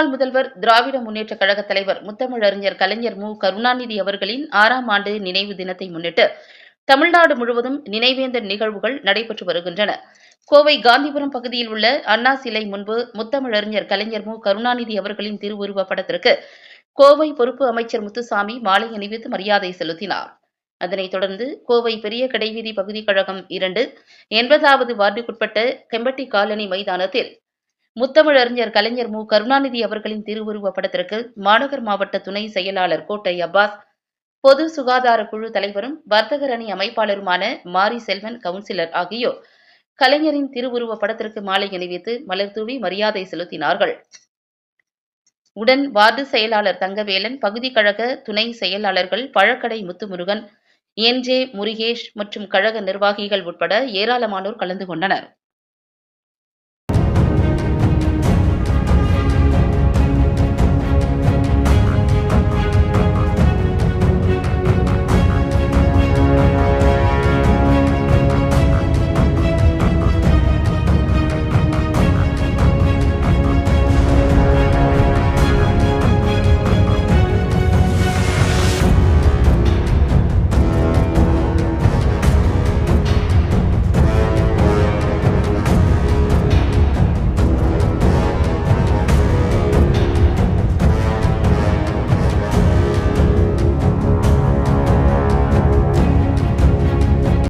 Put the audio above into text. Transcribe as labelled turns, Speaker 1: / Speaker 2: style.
Speaker 1: முன்னாள் முதல்வர் திராவிட முன்னேற்ற கழக தலைவர் முத்தமிழறிஞர் கலைஞர் மு. கருணாநிதி அவர்களின் 6ஆம் ஆண்டு நினைவு தினத்தை முன்னிட்டு தமிழ்நாடு முழுவதும் நினைவேந்தல் நிகழ்வுகள் நடைபெற்று வருகின்றன. கோவை காந்திபுரம் பகுதியில் உள்ள அண்ணா சிலை முன்பு முத்தமிழறிஞர் கலைஞர் மு. கருணாநிதி அவர்களின் திருவுருவப் படத்திற்கு கோவை பொறுப்பு அமைச்சர் முத்துசாமி மாலை அணிவித்து மரியாதை செலுத்தினார். அதனைத் தொடர்ந்து கோவை பெரிய கடைவீதி பகுதி கழகம் 2 80வது வார்டுக்குட்பட்ட கெம்பட்டி காலனி மைதானத்தில் முத்தமிழறிஞர் கலைஞர் மு. கருணாநிதி அவர்களின் திருவுருவப் படத்திற்கு மாநகர் மாவட்ட துணை செயலாளர் கோட்டை அப்பாஸ், பொது சுகாதார குழு தலைவரும் வர்த்தகர் அணி அமைப்பாளருமான மாரி செல்வன் கவுன்சிலர் ஆகியோர் கலைஞரின் திருவுருவப் படத்திற்கு மாலை அணிவித்து மலர்தூவி மரியாதை செலுத்தினார்கள். உடன் வார்டு செயலாளர் தங்கவேலன், பகுதி கழக துணை செயலாளர்கள் பழக்கடை முத்துமுருகன், என். ஜே. முருகேஷ் மற்றும் கழக நிர்வாகிகள் உட்பட ஏராளமானோர் கலந்து கொண்டனர்.